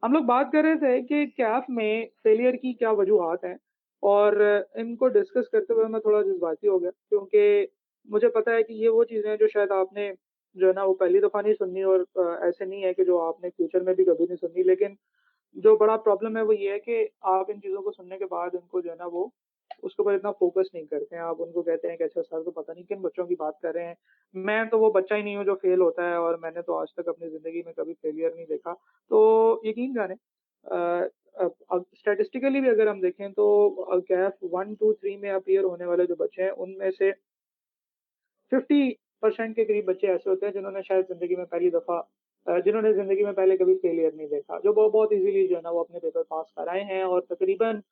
हम लोग बात कर रहे थे कि कैफ में फेलियर की क्या वजूहात हैं और इनको डिस्कस करते हुए मैं थोड़ा जज्बाती हो गया क्योंकि मुझे पता है कि ये वो चीज़ें हैं जो शायद आपने जो है ना वो पहली दफ़ा नहीं सुनी और ऐसे नहीं है कि जो आपने फ्यूचर में भी कभी नहीं सुनी। लेकिन जो बड़ा प्रॉब्लम है वो ये है कि आप इन चीज़ों को सुनने के बाद उनको जो है ना वो उसके ऊपर इतना फ़ोकस नहीं करते हैं। आप उनको कहते हैं कि अच्छा सर तो पता नहीं किन बच्चों की बात कर रहे हैं। मैं तो वो बच्चा ही नहीं हूँ जो फ़ेल होता है और मैंने तो आज तक अपनी ज़िंदगी में कभी फेलियर नहीं देखा। तो यकीन जानें अब स्टैटिस्टिकली भी अगर हम देखें तो गैप 1, 2, 3 में अपीयर होने वाले जो बच्चे हैं उनमें से 50% के करीब बच्चे ऐसे होते हैं जिन्होंने शायद ज़िंदगी में पहली दफ़ा जिन्होंने ज़िंदगी में पहले कभी फेलियर नहीं देखा, जो बहुत ईज़िली जो है ना वो अपने पेपर पास कर आए हैं और तकरीबन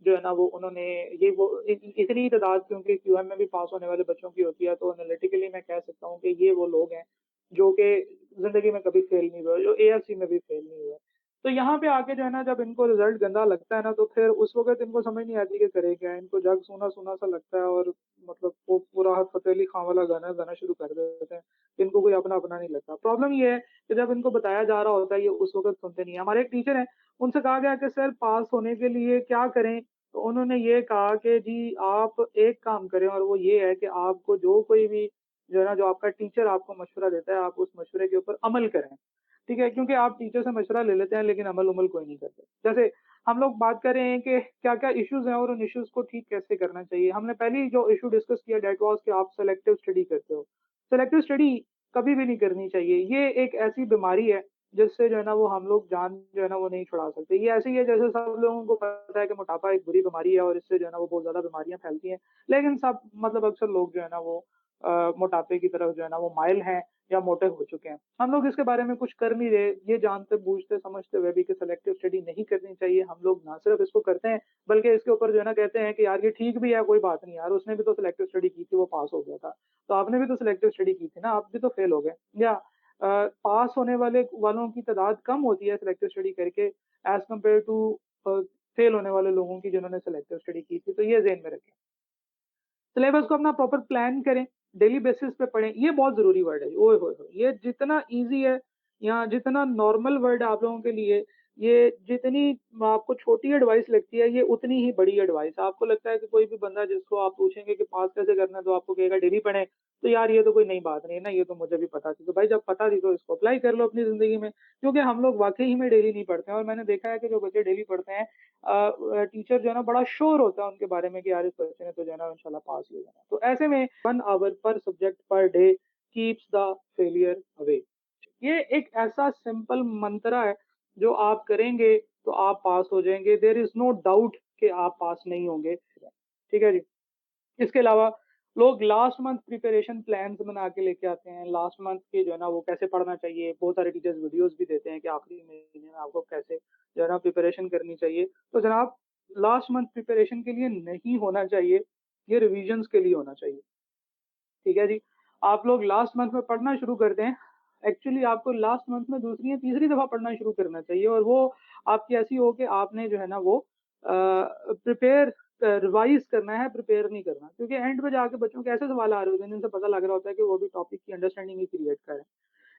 जो है ना वो उन्होंने ये वो इ इतनी तादाद क्योंकि क्यूएम में भी पास होने वाले बच्चों की होती है, तो एनालिटिकली मैं कह सकता हूँ कि ये वो लोग हैं, जो कि ज़िंदगी में कभी फेल नहीं हुए, जो एएफसी में भी फेल नहीं हुए। तो यहाँ पे आके जो है ना जब इनको रिज़ल्ट गंदा लगता है ना, तो फिर उस वक़्त इनको समझ नहीं आती कि करें क्या? इनको जग सूना-सूना सा लगता है और मतलब वो पूरा फ़तेह अली खां वाला गाना गाना शुरू कर देते हैं। इनको कोई अपना-अपना नहीं लगता। प्रॉब्लम ये है कि जब इनको बताया जा रहा होता है, ये उस वक़्त सुनते नहीं हैं। हमारे एक टीचर हैं, उनसे कहा गया कि सर पास होने के लिए क्या करें? तो उन्होंने ये कहा कि जी आप एक काम करें और वो ये है कि आपको जो कोई भी जो है ना, जो आपका टीचर आपको मशवरा देता है, आप उस मशवरे के ऊपर अमल करें। ठीक है? क्योंकि आप टीचर से मशवरा ले लेते हैं लेकिन अमल-वमल कोई नहीं करते। जैसे हम लोग बात कर रहे हैं कि क्या-क्या इश्यूज़ हैं और उन इश्यूज़ को ठीक कैसे करना चाहिए। हमने पहले ही जो इश्यू डिस्कस किया दैट वाज़ कि आप सेलेक्टिव स्टडी करते हो। सेलेक्टिव स्टडी कभी भी नहीं करनी चाहिए। ये एक ऐसी बीमारी है जिससे जो है ना वो हम लोग जान जो है ना वो नहीं छुड़ा सकते। ये ऐसे ही है जैसे सब लोगों को पता है कि मोटापा एक बुरी बीमारी है और इससे जो है ना वो बहुत ज़्यादा बीमारियाँ फैलती हैं। लेकिन सब मतलब अक्सर लोग जो है ना वो मोटापे की तरफ जो है ना वो माइल हैं या मोटे हो चुके हैं। हम लोग इसके बारे में कुछ कर नहीं रहे, ये जानते बूझते समझते हुए भी कि सेलेक्टिव स्टडी नहीं करनी चाहिए। हम लोग ना सिर्फ़ इसको करते हैं बल्कि इसके ऊपर जो है ना कहते हैं कि यार ये ठीक भी है, कोई बात नहीं यार, उसने भी तो सेलेक्टिव स्टडी की थी, वो पास हो गया था। तो आपने भी तो सिलेक्टिव स्टडी की थी ना, आप भी तो फेल हो गए। या पास होने वालों की तादाद कम होती है सिलेक्टिव स्टडी करके as compare to uh, fail होने वाले लोगों की जिन्होंने सिलेक्टिव स्टडी की थी, तो ये ज़हन में रखें। सिलेबस को अपना प्रॉपर प्लान करें, डेली बेसिस पे पढ़ें, ये बहुत ज़रूरी वर्ड है। ओए होए होए! ये जितना ईज़ी है या जितना नॉर्मल वर्ड है आप लोगों के लिए, ये जितनी आपको छोटी एडवाइस लगती है, ये उतनी ही बड़ी एडवाइस है। आपको लगता है कि कोई भी बंदा जिसको आप पूछेंगे कि पास कैसे करना है, तो आपको कहेगा डेली पढ़ें, तो यार ये तो कोई नई बात नहीं है ना, ये तो मुझे भी पता थी। तो भाई जब पता थी तो इसको अप्लाई कर लो अपनी ज़िंदगी में, क्योंकि हम लोग वाक़ई ही में डेली नहीं पढ़ते हैं और मैंने देखा है कि जो बच्चे डेली पढ़ते हैं टीचर जो है ना बड़ा श्योर होता है उनके बारे में कि यार इस बच्चे ने तो जो है ना इंशाल्लाह पास ही हो जाना है। तो ऐसे में 1 आवर पर subject per day keeps the failure away. ये एक ऐसा सिंपल मंत्रा है जो आप करेंगे तो आप पास हो जाएँगे। देयर इज़ नो डाउट कि आप पास नहीं होंगे। ठीक है जी? इसके अलावा लोग लास्ट मंथ प्रिपरेशन प्लान्स बना के लेके आते हैं। लास्ट मंथ के जो है ना वो कैसे पढ़ना चाहिए, बहुत सारे टीचर्स वीडियोज़ भी देते हैं कि आखिरी महीने में आपको कैसे जो है ना प्रिपरेशन करनी चाहिए। तो जनाब लास्ट मंथ प्रिपरेशन के लिए नहीं होना चाहिए, ये रिविज़न्स के लिए होना चाहिए। ठीक है जी? आप लोग लास्ट मंथ में पढ़ना शुरू कर दें, एक्चुअली आपको लास्ट मंथ में दूसरी या तीसरी दफ़ा पढ़ना शुरू करना चाहिए और वो आपकी ऐसी हो कि आपने जो है ना वो रिवाइज़ करना है, प्रिपेयर नहीं करना। क्योंकि एंड में जाके बच्चों के ऐसे सवाल आ रहे होते हैं जिनसे पता लग रहा होता है कि वो भी टॉपिक की अंडरस्टैंडिंग ही क्रिएट कर रहे हैं।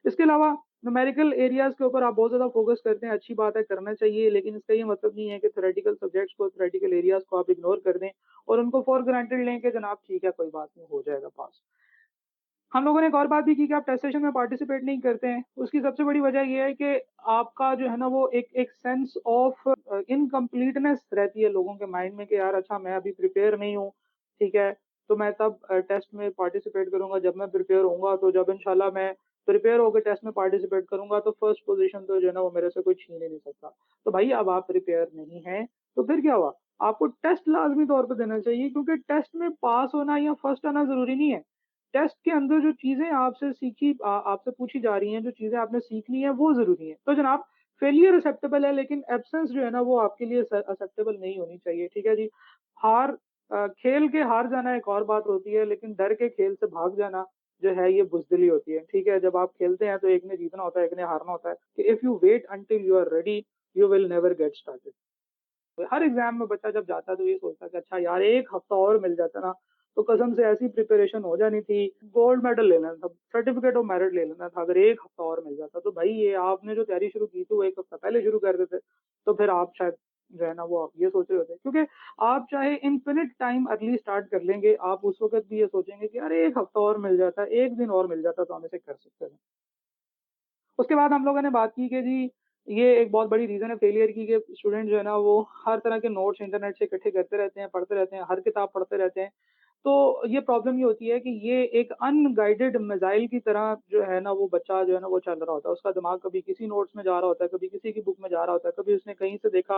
इसके अलावा न्यूमेरिकल एरियाज़ के ऊपर आप बहुत ज़्यादा फ़ोकस करते हैं, अच्छी बात है, करना चाहिए, लेकिन इसका ये मतलब नहीं है कि थ्योरेटिकल सब्जेक्ट्स को, थ्योरेटिकल एरियाज़ को आप इग्नोर कर दें और उनको फॉर ग्रांटेड लें कि जनाब ठीक है, कोई बात नहीं, हो जाएगा पास। हम लोगों ने एक और बात भी की कि आप टेस्ट सेशन में पार्टिसिपेट नहीं करते हैं। उसकी सबसे बड़ी वजह ये है कि आपका जो है ना वो एक एक सेंस ऑफ इनकम्प्लीटनेस रहती है लोगों के माइंड में कि यार अच्छा मैं अभी प्रिपेयर नहीं हूँ, ठीक है? तो मैं तब टेस्ट में पार्टिसिपेट करूँगा जब मैं प्रिपेयर होऊँगा, तो जब इंशाल्लाह मैं प्रिपेयर होके टेस्ट में पार्टिसिपेट करूँगा तो फर्स्ट पोज़ीशन तो जो है ना वो मेरे से कोई छीन ही नहीं सकता। तो भाई अब आप प्रिपेयर नहीं हैं, तो फिर क्या हुआ? आपको टेस्ट लाज़मी तौर पे देना चाहिए क्योंकि टेस्ट में पास होना या फर्स्ट आना ज़रूरी नहीं है। टेस्ट के अंदर जो चीज़ें आपसे पूछी जा रही हैं, जो चीज़ें आपने सीखनी है वो ज़रूरी है। तो जनाब फेलियर एक्सेप्टेबल है लेकिन एब्सेंस जो है ना वो आपके लिए एक्सेप्टेबल नहीं होनी चाहिए, ठीक है जी? खेल के हार जाना एक और बात होती है लेकिन डर के खेल से भाग जाना जो है ये बुज़दिली होती है, ठीक है? जब आप खेलते हैं तो एक ने जीतना होता है, एक ने हारना होता है कि if you wait until you are ready, you will never get started. तो हर एग्ज़ाम में बच्चा जब जाता है तो ये सोचता है कि अच्छा यार 1 हफ्ता और मिल जाता ना, तो कसम से ऐसी प्रिपरेशन हो जानी थी, गोल्ड मेडल ले लेना था, सर्टिफिकेट ऑफ मेरिट ले लेना था अगर 1 हफ्ता और मिल जाता। तो भाई ये आपने जो तैयारी शुरू की थी वो 1 हफ्ता पहले शुरू कर देते, तो फिर आप शायद जो है ना वो आप ये सोच रहे होते। क्योंकि आप चाहे इन्फिनिट टाइम अर्ली स्टार्ट कर लेंगे, आप उस वक़्त भी ये सोचेंगे कि अरे 1 हफ्ता और मिल जाता, 1 दिन और मिल जाता तो हम इसे कर सकते थे। उसके बाद हम लोगों ने बात की कि जी ये एक बहुत बड़ी रीज़न है फेलियर की कि स्टूडेंट जो है ना वो हर तरह के नोट्स इंटरनेट से इकट्ठे करते रहते हैं, पढ़ते रहते हैं, हर किताब पढ़ते रहते हैं। तो ये प्रॉब्लम ये होती है कि ये एक अनगाइडेड मिसाइल की तरह जो है ना वो बच्चा जो है ना वो चल रहा होता है। उसका दिमाग कभी किसी नोट्स में जा रहा होता है, कभी किसी की बुक में जा रहा होता है, कभी उसने कहीं से देखा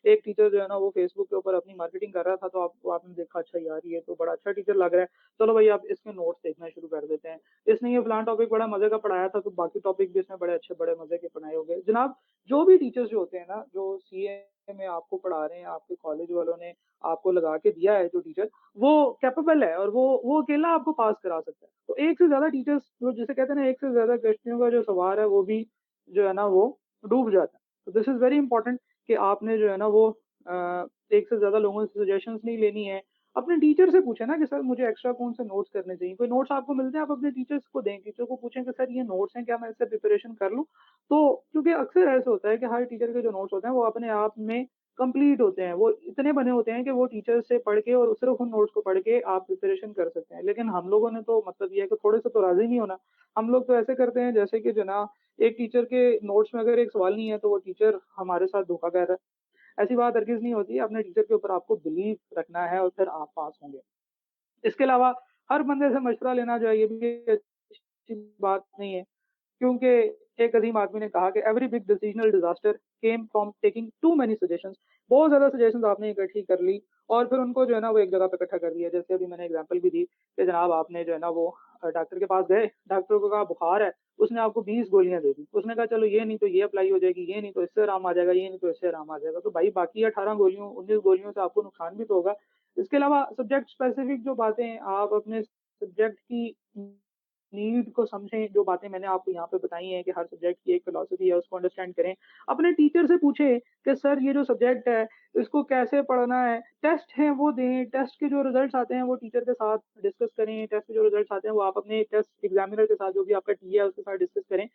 एक टीचर जो है ना वो फेसबुक के ऊपर अपनी मार्केटिंग कर रहा था तो आपको आपने देखा अच्छा यार ये तो बड़ा अच्छा टीचर लग रहा है, चलो भाई आप इसके नोट्स देखना शुरू कर देते हैं। इसने ये फलाना टॉपिक बड़ा मजे का पढ़ाया था तो बाकी टॉपिक भी इसने बड़े अच्छे बड़े मजे के पढ़ाए होंगे। जनाब जो भी टीचर्स जो होते हैं ना जो सीए में आपको पढ़ा रहे हैं, आपके कॉलेज वालों ने आपको लगा के दिया है जो टीचर, वो कैपेबल है और वो अकेला आपको पास करा सकता है। तो एक से ज़्यादा टीचर्स जो जिसे कहते हैं ना एक से ज़्यादा कश्तियों का जो सवार है वो भी जो है ना वो डूब जाता है। तो दिस इज़ वेरी इंपॉर्टेंट कि आपने जो है ना वो एक से ज़्यादा लोगों से सजेशंस नहीं लेनी है। अपने टीचर से पूछें ना कि सर मुझे एक्स्ट्रा कौन से नोट्स करने चाहिए। कोई नोट्स आपको मिलते हैं आप अपने टीचर्स को दें, टीचर को पूछें कि सर ये नोट्स हैं क्या मैं इससे प्रिपरेशन कर लूँ? तो क्योंकि अक्सर ऐसा होता है कि हर टीचर के जो नोट्स होते हैं वो अपने आप में कंप्लीट होते हैं। वो इतने बने होते हैं कि वो टीचर से पढ़ के और सिर्फ़ उन नोट्स को पढ़ के आप प्रिपरेशन कर सकते हैं। लेकिन हम लोगों ने तो मतलब ये है कि थोड़े से तो राज़ी नहीं होना। हम लोग तो ऐसे करते हैं जैसे कि जो ना एक टीचर के नोट्स में अगर एक सवाल नहीं है तो वो टीचर हमारे साथ धोखा कर रहा है। ऐसी बात हरगिज़ नहीं होती है। अपने टीचर के ऊपर आपको बिलीव रखना है और फिर आप पास होंगे। इसके अलावा हर बंदे से मशवरा लेना जो है ये भी अच्छी बात नहीं है। क्योंकि एक अजीम आदमी ने कहा कि every big decisional disaster came from taking too many suggestions. बहुत ज्यादा सजेशंस आपने इकट्ठी कर ली और फिर उनको जो है ना वो एक जगह पे इकट्ठा कर दिया। जैसे अभी मैंने एग्जांपल भी दी कि जनाब आपने जो है ना वो डॉक्टर के पास गए, डॉक्टर को कहा बुखार है, उसने आपको 20 गोलियां दे दी। उसने कहा चलो ये नहीं तो ये अप्लाई हो जाएगी, ये नहीं तो इससे आराम आ जाएगा, ये नहीं तो इससे आराम आ जाएगा। तो भाई बाकी 18 गोलियों 19 गोलियों से आपको नुकसान भी तो होगा। इसके अलावा सब्जेक्ट स्पेसिफिक जो बातें हैं आप अपने सब्जेक्ट की नीड को समझें, जो बातें मैंने आपको यहाँ पे बताई हैं कि हर सब्जेक्ट की एक फिलॉसफी है, उसको अंडरस्टैंड करें। अपने टीचर से पूछें कि सर ये जो सब्जेक्ट है, इसको कैसे पढ़ना है? टेस्ट हैं वो दें, टेस्ट के जो रिज़ल्ट्स आते हैं वो टीचर के साथ डिस्कस करें, टेस्ट के जो रिज़ल्ट्स आते हैं वो आप अपने टेस्ट एग्ज़ामिनर के साथ जो भी आपका टीए है उसके साथ डिस्कस करें।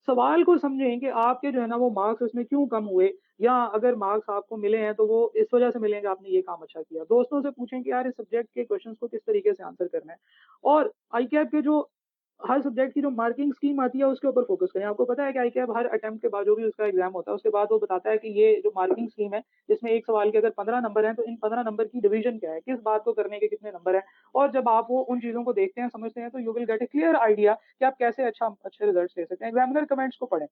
सवाल को समझें कि आपके जो है ना वो मार्क्स उसमें क्यों कम हुए या अगर मार्क्स आपको मिले हैं तो वो इस वजह से मिले हैं कि आपने ये काम अच्छा किया। दोस्तों से पूछें कि यार इस सब्जेक्ट के क्वेश्चंस को किस तरीके से आंसर करना है और आईकैप के जो हर सब्जेक्ट की जो मार्किंग स्कीम आती है उसके ऊपर फोकस करें। आपको पता है कि आईकैप हर अटेम्प्ट के बाद जो भी उसका एग्जाम होता है उसके बाद वो बताता है कि ये जो मार्किंग स्कीम है इसमें एक सवाल के अगर 15 नंबर हैं तो इन 15 नंबर की डिवीजन क्या है, किस बात को करने के कितने नंबर हैं। और जब आप वो उन चीज़ों को देखते हैं समझते हैं तो you will get A clear idea कि आप कैसे अच्छे रिजल्ट ले सकते हैं। एग्जामिनर कमेंट्स को पढ़ें।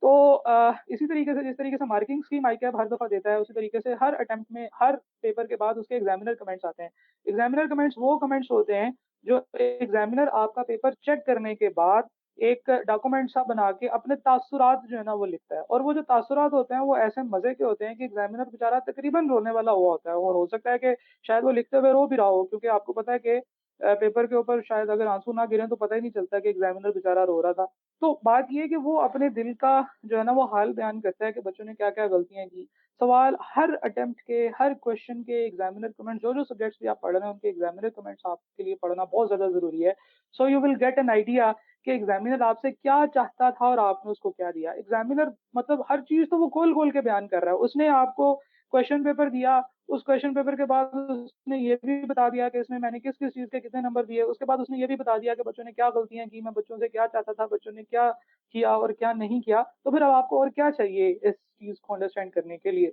तो इसी तरीके से जिस तरीके से मार्किंग स्कीम आईकैप हर दफ़ा देता है, उसी तरीके से हर अटेम्प्ट में, हर पेपर के बाद उसके एग्ज़ामिनर कमेंट्स आते हैं। एग्ज़ामिनर कमेंट्स वो कमेंट्स होते हैं, जो एग्ज़ामिनर आपका पेपर चेक करने के बाद एक डॉक्यूमेंट सा बना के अपने तासुरात जो है ना वो लिखता है और वो जो तासुरात होते हैं, वो ऐसे मज़े के होते हैं कि एग्ज़ामिनर बेचारा तकरीबन रोने वाला हुआ होता है और हो सकता है कि शायद वो लिखते हुए रो भी रहा हो क्योंकि आपको पता है कि पेपर के ऊपर शायद अगर आँसू ना गिरे तो पता ही नहीं चलता कि एग्ज़ामिनर बेचारा रो रहा था। तो बात ये है कि वो अपने दिल का जो है ना वो हाल बयान करता है कि बच्चों ने क्या-क्या गलतियाँ की। सवाल हर अटेम्प्ट के, हर क्वेश्चन के एग्ज़ामिनर कमेंट्स जो-जो सब्जेक्ट्स भी आप पढ़ रहे हैं उनके एग्ज़ामिनर कमेंट्स आपके लिए पढ़ना बहुत ज़्यादा ज़रूरी है। So you will get an idea कि एग्ज़ामिनर आपसे क्या चाहता था और आपने उसको क्या दिया। एग्ज़ामिनर मतलब हर चीज़ तो वो खोल-खोल के बयान कर रहा है। उसने आपको क्वेश्चन पेपर दिया, उस क्वेश्चन पेपर के बाद उसने ये भी बता दिया कि इसमें मैंने किस-किस चीज़ के कितने नंबर दिए। उसके बाद उसने ये भी बता दिया कि बच्चों ने क्या गलतियाँ की, मैं बच्चों से क्या चाहता था, बच्चों ने क्या किया और क्या नहीं किया। तो फिर अब आपको और क्या चाहिए इस चीज़ को अंडरस्टैंड करने के लिए?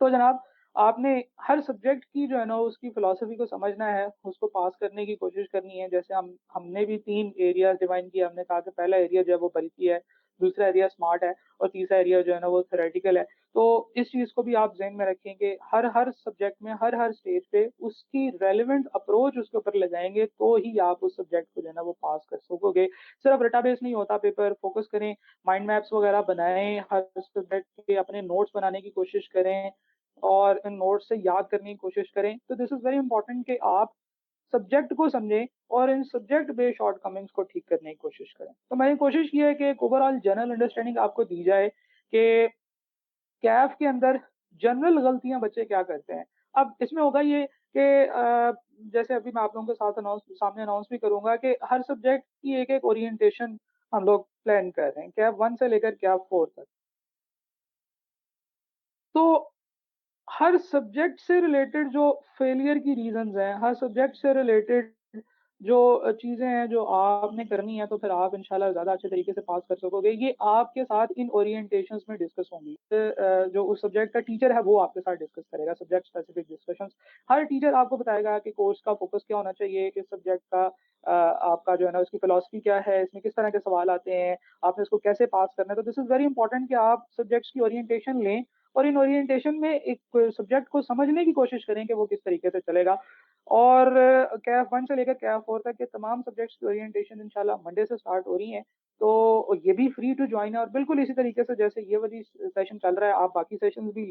तो जनाब आपने हर सब्जेक्ट की जो है ना उसकी फिलॉसफी को समझना है, उसको पास करने की कोशिश करनी है। जैसे हमने भी 3 एरियाज़ डिफाइन किए। हमने कहा कि पहला एरिया जो है वो बल्की है, दूसरा एरिया स्मार्ट है और तीसरा एरिया जो है ना वो थ्योरेटिकल है। तो इस चीज़ को भी आप ज़हन में रखें कि हर सब्जेक्ट में, हर स्टेज पे उसकी रेलेवेंट अप्रोच उसके ऊपर लगाएँगे तो ही आप उस सब्जेक्ट को जो है ना वो पास कर सकोगे। सिर्फ रटा बेस नहीं होता पेपर, फोकस करें, माइंड मैप्स वगैरह बनाएँ, हर सब्जेक्ट के अपने नोट्स बनाने की कोशिश करें। और इन नोट्स से याद करने की कोशिश करें। तो दिस इज़ वेरी इंपॉर्टेंट कि आप सब्जेक्ट को समझें और इन सब्जेक्ट बेस्ड शॉर्टकमिंग्स को ठीक करने की कोशिश करें। तो मैंने कोशिश की है कि एक ओवरऑल जनरल अंडरस्टैंडिंग आपको दी जाए कि कैफ के अंदर जनरल गलतियाँ बच्चे क्या करते हैं। अब इसमें होगा ये कि जैसे अभी मैं आप लोगों के साथ सामने अनाउंस भी करूँगा कि हर सब्जेक्ट की एक-एक ओरिएंटेशन हम लोग प्लान कर रहे हैं, कैप 1 से लेकर कैप 4 तक। तो हर सब्जेक्ट से रिलेटेड जो फेलियर की रीज़न्स हैं, हर सब्जेक्ट से रिलेटेड जो चीज़ें हैं जो आपने करनी है तो फिर आप इंशाल्लाह ज़्यादा अच्छे तरीके से पास कर सकोगे। ये आपके साथ इन ओरिएंटेशंस में डिस्कस होंगी। जो उस सब्जेक्ट का टीचर है वो आपके साथ डिस्कस करेगा, सब्जेक्ट स्पेसिफिक डिस्कशंस। हर टीचर आपको बताएगा कि कोर्स का फ़ोकस क्या होना चाहिए, किस सब्जेक्ट का आपका जो है ना उसकी फिलॉसफी क्या है, इसमें किस तरह के सवाल आते हैं, आपने इसको कैसे पास करना है। तो दिस इज़ वेरी इंपोर्टेंट कि आप सब्जेक्ट्स की ओरिएंटेशन लें और इन ओरिएंटेशन में एक सब्जेक्ट को समझने की कोशिश करें कि वो किस तरीके से चलेगा। और कैफ 1 से लेकर कैफ 4 तक के तमाम सब्जेक्ट्स की ओरिएंटेशन इंशाल्लाह मंडे से स्टार्ट हो रही हैं। तो ये भी फ्री टू जॉइन है और बिल्कुल इसी तरीके से जैसे ये वाली सेशन चल रहा है, आप बाकी सेशंस भी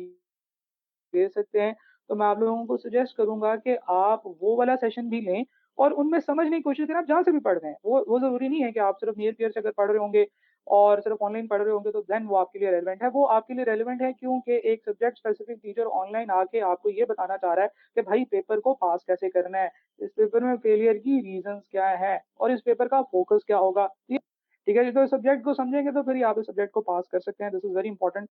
ले सकते हैं। तो मैं आप लोगों को सजेस्ट करूँगा कि आप वो वाला सेशन भी लें और उनमें समझने की कोशिश करें, आप जहाँ से भी पढ़ रहे हैं। वो ज़रूरी नहीं है कि आप सिर्फ़ नियर पीयर से अगर पढ़ रहे होंगे और सिर्फ़ ऑनलाइन पढ़ रहे होंगे तो देन वो आपके लिए रेलेवेंट है। वो आपके लिए रेलेवेंट है क्योंकि एक सब्जेक्ट स्पेसिफिक टीचर ऑनलाइन आके आपको ये बताना चाह रहा है कि भाई पेपर को पास कैसे करना है, इस पेपर में फेलियर की रीज़न्स क्या हैं और इस पेपर का फ़ोकस क्या होगा। ठीक है जी, तो इस सब्जेक्ट को समझेंगे तो फिर ही आप इस सब्जेक्ट को पास कर सकते हैं। This is very important.